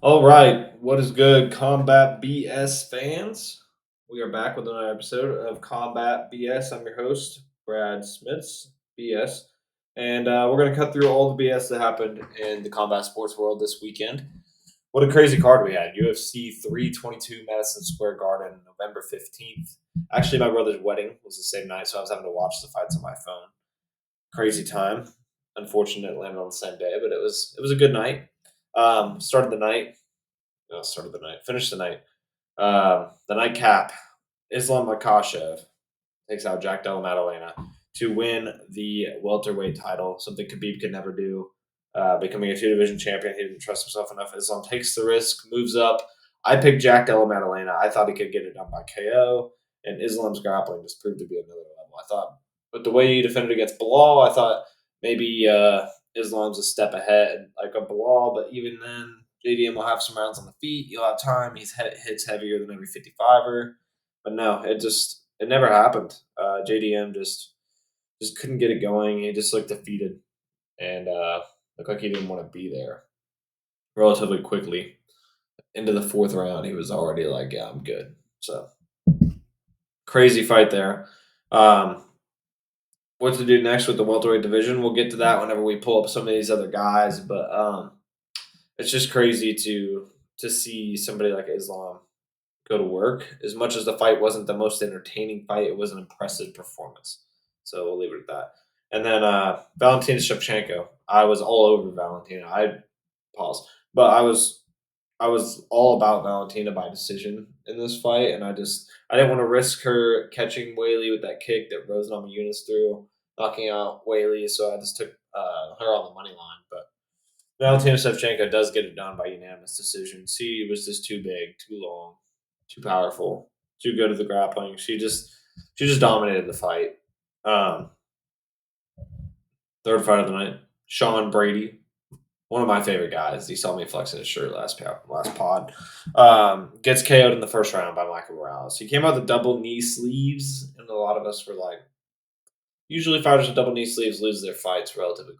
All right, what is good, Combat BS fans? We are back with another episode of Combat BS. I'm your host, Brad Smiths, BS, and we're going to cut through all the BS that happened in the combat sports world this weekend. What a crazy card we had. UFC 322 Madison Square Garden, November 15th. Actually, my brother's wedding was the same night, so I was having to watch the fights on my phone. Crazy time. Unfortunate it landed on the same day, but it was a good night. Started the night Started the night, finished the night. The nightcap, Islam Makhachev takes out Jack Della Maddalena to win the welterweight title, something Khabib could never do. Becoming a two-division champion, he didn't trust himself enough. Islam takes the risk, moves up. I picked Jack Della Maddalena. I thought he could get it done by KO, and Islam's grappling just proved to be another level. I thought, but the way he defended against Bilal, I thought maybe Islam's a step ahead, like a Bilal, but even then, JDM will have some rounds on the feet. You'll have time. Hits heavier than every 55er. But no, it never happened. JDM just couldn't get it going. He just looked defeated and looked like he didn't want to be there. Relatively quickly into the fourth round, he was already like, "Yeah, I'm good." So crazy fight there. Um, what to do next with the welterweight division? We'll get to that whenever we pull up some of these other guys. But it's just crazy to see somebody like Islam go to work. As much as the fight wasn't the most entertaining fight, it was an impressive performance. So we'll leave it at that. And then Valentina Shevchenko. I was all over Valentina. I pause, but I was all about Valentina by decision in this fight, and I didn't want to risk her catching Whaley with that kick that Rose Namajunas threw, knocking out Whaley. So I just took her on the money line, but. Valentina Shevchenko does get it done by unanimous decision. She was just too big, too long, too powerful, too good at the grappling. She just dominated the fight. Um, Third fight of the night, Sean Brady, one of my favorite guys. He saw me flexing his shirt last pod. Gets KO'd in the first round by Michael Morales. He came out with double knee sleeves, and a lot of us were like, usually fighters with double knee sleeves lose their fights relatively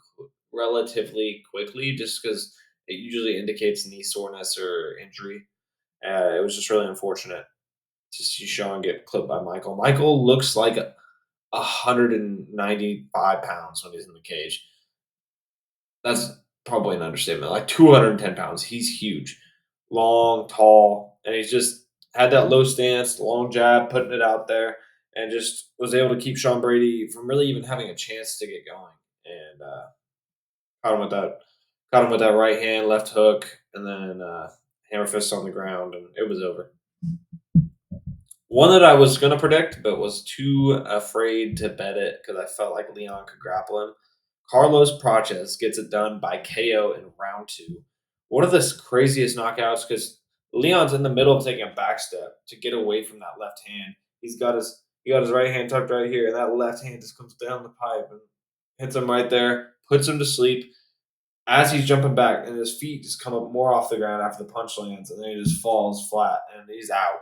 quickly, just because it usually indicates knee soreness or injury. It was just really unfortunate to see Sean get clipped by Michael. Michael looks like 195 pounds when he's in the cage. That's probably an understatement. Like 210 pounds. He's huge, long, tall, and he's just had that low stance, long jab, putting it out there, and just was able to keep Sean Brady from really even having a chance to get going. And caught him with that, caught him with that right hand, left hook, and then hammer fist on the ground, and it was over. One that I was gonna predict, but was too afraid to bet it because I felt like Leon could grapple him. Carlos Praches gets it done by KO in round two. One of the craziest knockouts because Leon's in the middle of taking a back step to get away from that left hand. He got his right hand tucked right here, and that left hand just comes down the pipe and hits him right there, puts him to sleep. As he's jumping back, and his feet just come up more off the ground after the punch lands, and then he just falls flat, and he's out.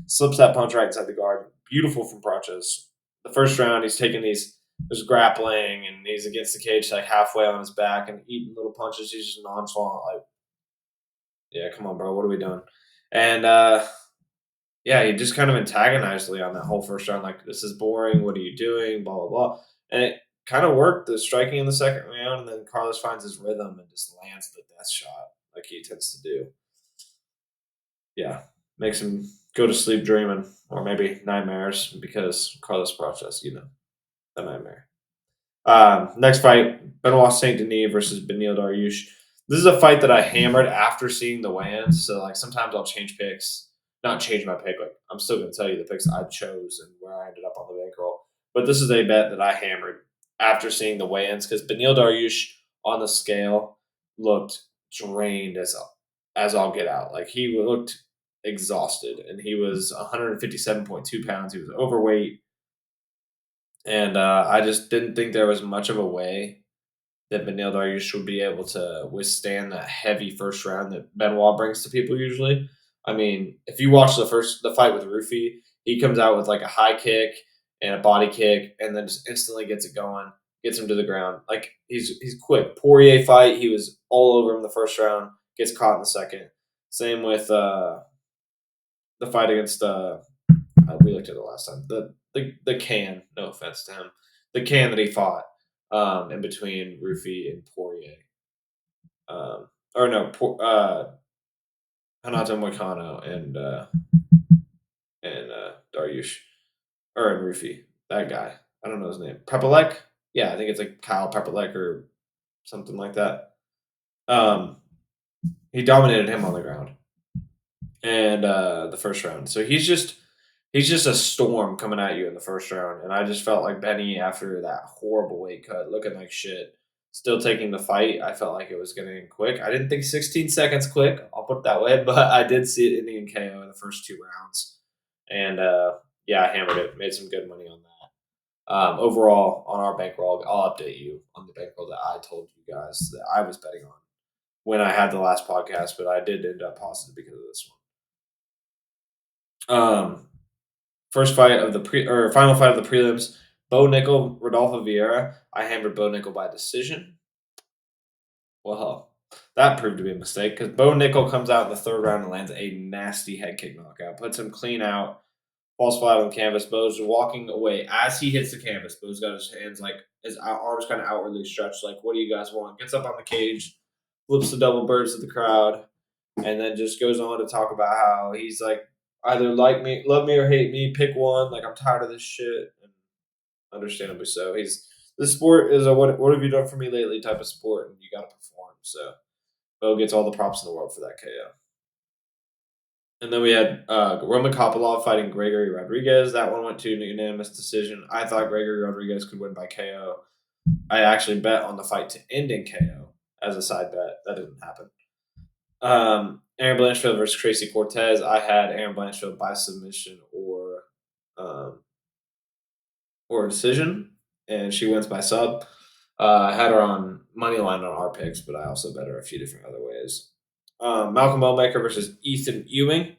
Slips that punch right inside the guard. Beautiful from Praches. The first round, he's taking there's grappling, and he's against the cage like halfway on his back and eating little punches. He's just nonchalant, like, yeah, come on, bro, what are we doing? And yeah, he just kind of antagonized Leon that whole first round, like, this is boring. What are you doing? Blah blah blah. And it kind of worked. The striking in the second round, and then Carlos finds his rhythm and just lands the death shot like he tends to do. Yeah, makes him go to sleep dreaming, or maybe nightmares because Carlos Prates, a nightmare. Next fight, Benoit Saint Denis versus Benil Dariush. This is a fight that I hammered after seeing the weigh-ins. So like sometimes I'll change picks, not change my pick. Like I'm still going to tell you the picks I chose and where I ended up on the bankroll. But this is a bet that I hammered after seeing the weigh-ins because Benil Dariush on the scale looked drained as all get out. Like he looked exhausted, and he was 157.2 pounds. He was overweight, and I just didn't think there was much of a way that Benil Dariush would be able to withstand that heavy first round that Benoit brings to people usually. I mean, if you watch the fight with Rufi, he comes out with like a high kick and a body kick, and then just instantly gets it going, gets him to the ground. Like he's quick. Poirier fight, he was all over him the first round, gets caught in the second. Same with the fight against we looked at it last time. The can. No offense to him. The can that he fought in between Rufi and Poirier. Or no, Hanato Moicano and Dariush or and Rufi. That guy. I don't know his name. Prepelec? Yeah, I think it's like Kyle Prepelec or something like that. Um, he dominated him on the ground and the first round. So he's just a storm coming at you in the first round. And I just felt like Benny after that horrible weight cut, looking like shit, still taking the fight. I felt like it was getting quick. I didn't think 16 seconds quick. I'll put it that way, but I did see it Indian KO in the first 2 rounds, and yeah, I hammered it. Made some good money on that. Overall, on our bankroll, I'll update you on the bankroll that I told you guys that I was betting on when I had the last podcast, but I did end up positive because of this one. First fight of the final fight of the prelims: Bo Nickel, Rodolfo Vieira. I hammered Bo Nickel by decision. Well, that proved to be a mistake because Bo Nickel comes out in the third round and lands a nasty head kick knockout, puts him clean out, falls flat on the canvas. Bo's walking away as he hits the canvas. Bo's got his hands like his arms kind of outwardly stretched, like, "What do you guys want?" Gets up on the cage, flips the double birds to the crowd, and then just goes on to talk about how he's like, either like me, love me, or hate me. Pick one. Like, I'm tired of this shit. And understandably so. This sport is a what have you done for me lately type of sport, and you got to perform. So Bo gets all the props in the world for that KO. And then we had Roman Kopylov fighting Gregory Rodriguez. That one went to a unanimous decision. I thought Gregory Rodriguez could win by KO. I actually bet on the fight to end in KO as a side bet. That didn't happen. Aaron Blanchfield versus Tracy Cortez. I had Aaron Blanchfield by submission um, or decision, and she wins by sub. I had her on money line on our picks, but I also bet her a few different other ways. Malcolm Elmaker versus Ethan Ewing.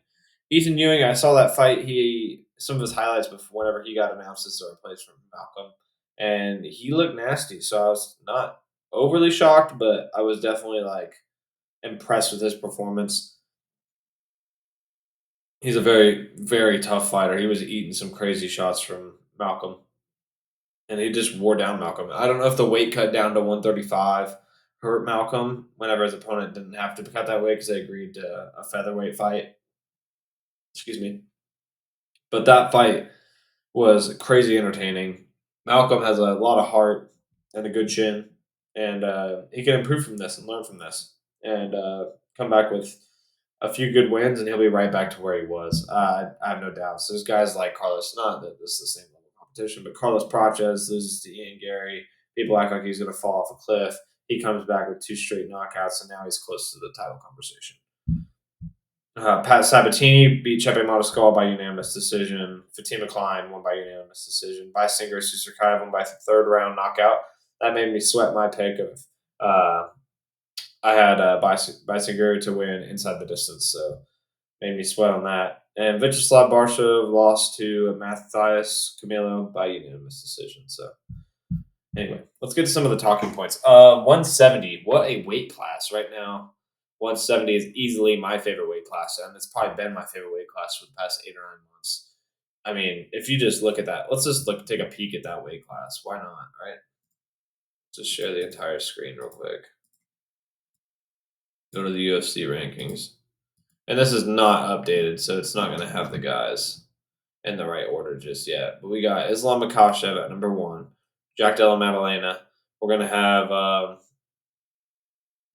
Ethan Ewing, I saw that fight. Some of his highlights before whenever he got announced as a replacement from Malcolm, and he looked nasty. So I was not overly shocked, but I was definitely like impressed with his performance. He's a very, very tough fighter. He was eating some crazy shots from Malcolm, and he just wore down Malcolm. I don't know if the weight cut down to 135 hurt Malcolm whenever his opponent didn't have to cut that weight because they agreed to a featherweight fight. Excuse me. But that fight was crazy entertaining. Malcolm has a lot of heart and a good chin, and he can improve from this and learn from this and come back with a few good wins, and he'll be right back to where he was. I have no doubts. There's guys like Carlos, not that this is the same level of competition, but Carlos Praches loses to Ian Gary. People act like he's going to fall off a cliff. He comes back with 2 straight knockouts, and now he's close to the title conversation. Pat Sabatini beat Chepe Matascal by unanimous decision. Fatima Klein won by unanimous decision. Vysinger Susurkaev won by third round knockout. That made me sweat my pick of I had Vysinger to win inside the distance, so made me sweat on that. And Vyacheslav Barshev lost to Matthias Camilo by unanimous decision. So anyway, let's get to some of the talking points. 170, what a weight class right now. 170 is easily my favorite weight class, and it's probably been my favorite weight class for the past 8 or 9 months. I mean, if you just look at that, let's just take a peek at that weight class. Why not, right? Just share the entire screen real quick. Go to the UFC rankings. And this is not updated, so it's not going to have the guys in the right order just yet. But we got Islam Makhachev at number 1, Jack Della Maddalena. We're going to have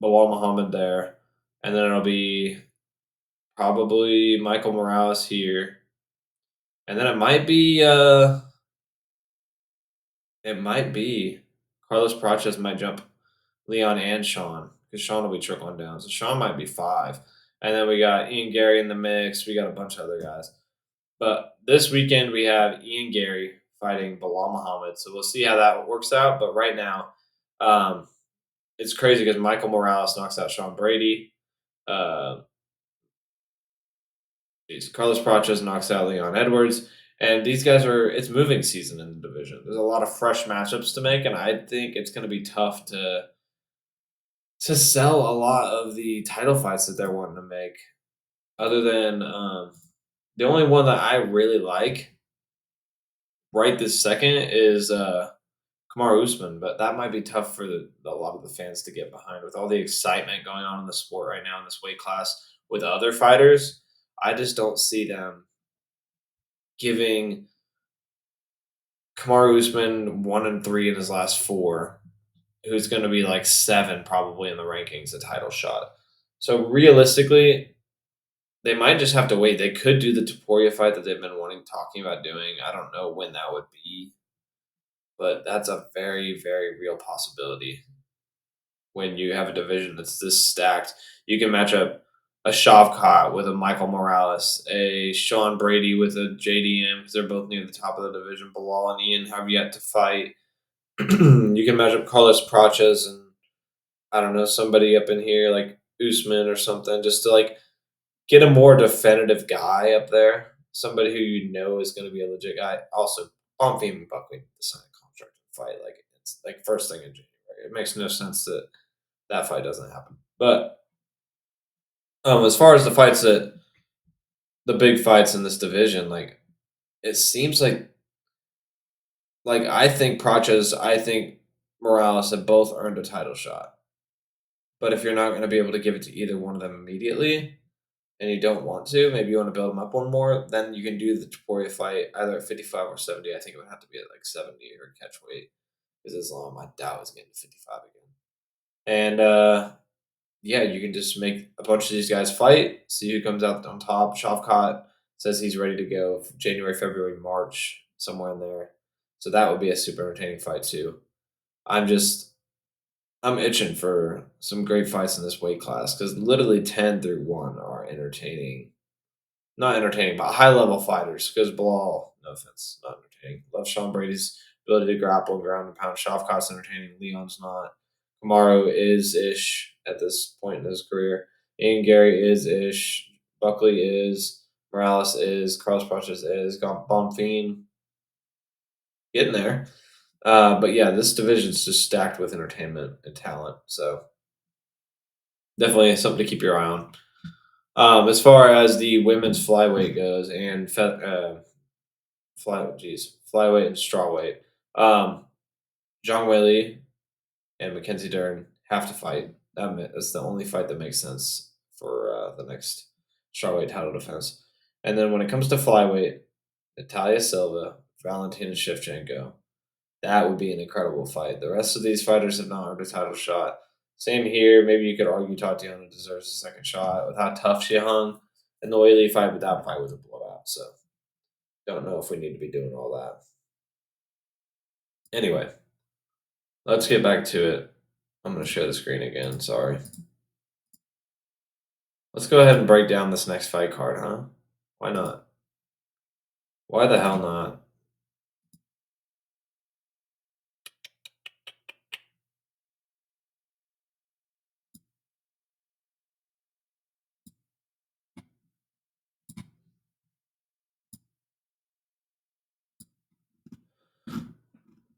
Bilal Muhammad there. And then it'll be probably Michael Morales here. And then it might be Carlos Praches might jump Leon and Sean, because Sean will be trickling down. So Sean might be 5. And then we got Ian Gary in the mix. We got a bunch of other guys. But this weekend we have Ian Gary fighting Bilal Muhammad. So we'll see how that works out. But right now, it's crazy because Michael Morales knocks out Sean Brady. Carlos Praches knocks out Leon Edwards. And these guys it's moving season in the division. There's a lot of fresh matchups to make, and I think it's going to be tough to sell a lot of the title fights that they're wanting to make. Other than the only one that I really like right this second is Kamaru Usman, but that might be tough for a lot of the fans to get behind with all the excitement going on in the sport right now in this weight class with other fighters. I just don't see them giving Kamaru Usman 1-3 in his last four, who's going to be like 7 probably in the rankings, a title shot. So realistically, they might just have to wait. They could do the Taporia fight that they've been talking about doing. I don't know when that would be, but that's a very, very real possibility. When you have a division that's this stacked, you can match up a Shavkat with a Michael Morales, a Sean Brady with a JDM because they're both near the top of the division. Bilal and Ian have yet to fight. You can match up Carlos Praches and I don't know somebody up in here like Usman or something, just to like get a more definitive guy up there, somebody who you know is going to be a legit guy. Also, Bonfim and Buckley to sign a contract and fight like it's like first thing in January. It makes no sense that that fight doesn't happen. But as far as the big fights in this division, like it seems like I think Praches, I think Morales have both earned a title shot. But if you're not going to be able to give it to either one of them immediately, and you don't want to, maybe you want to build them up one more, then you can do the Taporia fight either at 55 or 70. I think it would have to be at like 70 or catch weight because Islam, I doubt is getting to 55 again. And yeah, you can just make a bunch of these guys fight, see who comes out on top. Shavkat says he's ready to go January, February, March, somewhere in there. So that would be a super entertaining fight too. I'm just I'm itching for some great fights in this weight class because literally 10 through 1 are entertaining. Not entertaining, but high level fighters. Because Bilal, no offense, not entertaining. Love Sean Brady's ability to grapple and ground and pound. Shavkat's entertaining. Leon's not. Kamaru is ish at this point in his career. Ian Gary is ish. Buckley is. Morales is. Carlos Praches is. Bonfim getting there. But yeah, this division's just stacked with entertainment and talent. So definitely something to keep your eye on. As far as the women's flyweight goes, and flyweight and strawweight, Zhang Weili and Mackenzie Dern have to fight. That's the only fight that makes sense for the next strawweight title defense. And then when it comes to flyweight, Natalia Silva, Valentina Shevchenko, that would be an incredible fight. The rest of these fighters have not earned a title shot. Same here. Maybe you could argue Tatiana deserves a second shot with how tough she hung in the Weili fight, but that fight was a blowout. So don't know if we need to be doing all that. Anyway, let's get back to it. I'm going to share the screen again. Sorry. Let's go ahead and break down this next fight card, huh? Why not? Why the hell not?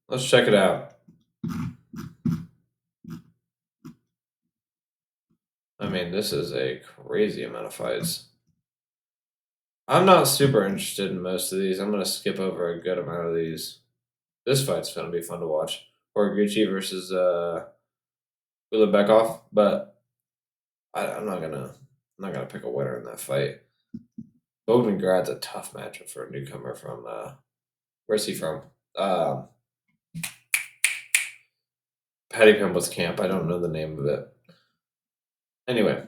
Let's check it out. I mean, this is a crazy amount of fights. I'm not super interested in most of these. I'm going to skip over a good amount of these. This fight's going to be fun to watch. Horiguchi versus Ulanbekov, but I'm not gonna pick a winner in that fight. Bogdangrad's a tough matchup for a newcomer from where's he from? Um, Paddy Pimble's camp. I don't know the name of it. Anyway,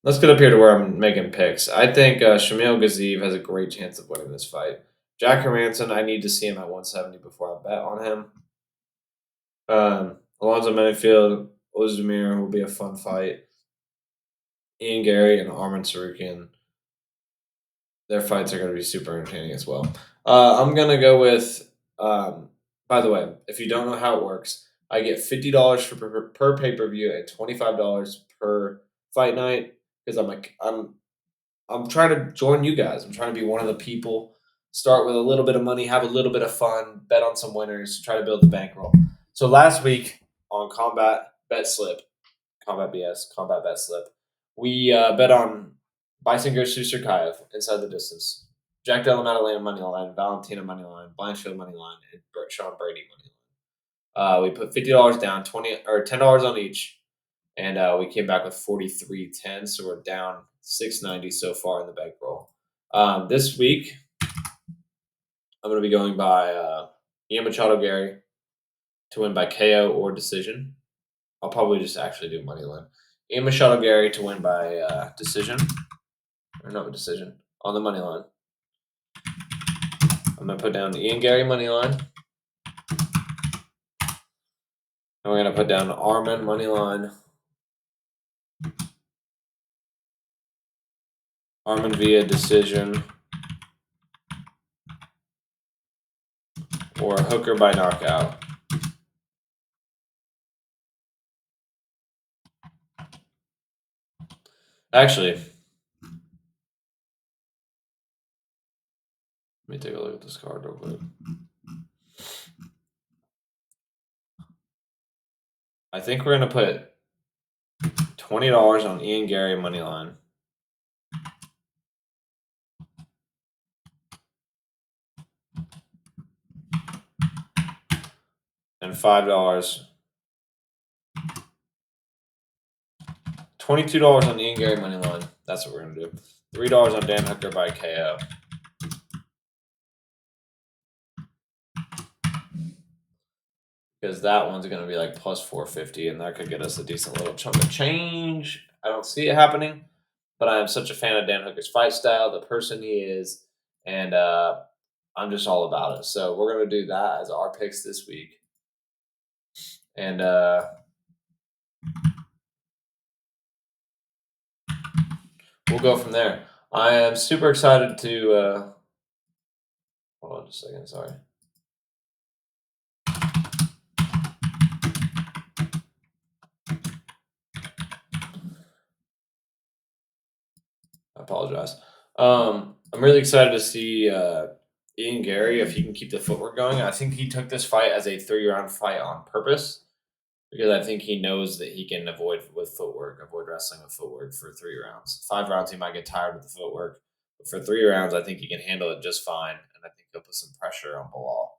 let's get up here to where I'm making picks. I think Shamil Gaziev has a great chance of winning this fight. Jack Hermanson, I need to see him at 170 before I bet on him. Alonzo Menifield, Ozdemir will be a fun fight. Ian Gary and Arman Sarukian, their fights are going to be super entertaining as well. I'm going to go with, by the way, if you don't know how it works, I get $50 per pay per view and $25 per fight night because I'm trying to join you guys. I'm trying to be one of the people. Start with a little bit of money, have a little bit of fun, bet on some winners, try to build the bankroll. So last week on CombatBS, we bet on Bison goes to Surkayev inside the distance. Jack Della Maddalena money line, Valentina money line, Blanchfield money line, and Sean Brady money line. We put $50 down, 20 or $10 on each, and we came back with 43.10. So we're down 690 so far in the bankroll. This week, I'm going to be going by Ian Machado Gary to win by KO or decision. I'll probably just actually do money line. Ian Machado Gary to win by decision, or not a decision, on the money line. I'm going to put down Ian Gary money line. And we're going to put down Armin money line. Armin via decision. Or Hooker by knockout. Actually, let me take a look at this card real quick. I think we're going to put $20 on Ian Gary money line. And $5. $22 on Ian Gary money line. That's what we're going to do. $3 on Dan Hooker by KO. Because that one's going to be like plus 450, and that could get us a decent little chunk of change. I don't see it happening, but I am such a fan of Dan Hooker's fight style, the person he is, and I'm just all about it. So we're going to do that as our picks this week. And we'll go from there. I am super excited to hold on just a second, sorry. I apologize. I'm really excited to see Ian Gary if he can keep the footwork going. I think he took this fight as a 3-round fight on purpose because I think he knows that he can avoid wrestling with footwork for 3 rounds. 5 rounds he might get tired with the footwork, but for 3 rounds I think he can handle it just fine, and I think he'll put some pressure on Bilal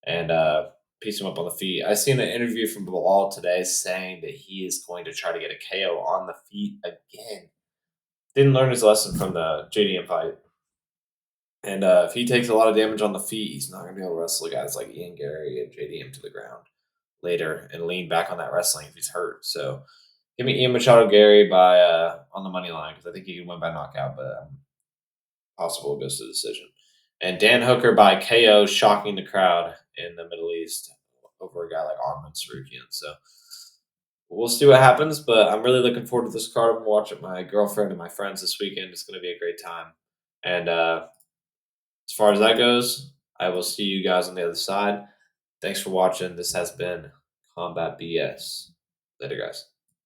and piece him up on the feet. I seen an interview from Bilal today saying that he is going to try to get a KO on the feet again. Didn't learn his lesson from the JDM fight. And if he takes a lot of damage on the feet, he's not going to be able to wrestle guys like Ian Gary and JDM to the ground later and lean back on that wrestling if he's hurt. So give me Ian Machado Gary by on the money line because I think he can win by knockout, but possible goes to decision. And Dan Hooker by KO, shocking the crowd in the Middle East over a guy like Arman Sarukian. So we'll see what happens, but I'm really looking forward to this card. I'm going to watch it with my girlfriend and my friends this weekend. It's going to be a great time. And as far as that goes, I will see you guys on the other side. Thanks for watching. This has been Combat BS. Later, guys.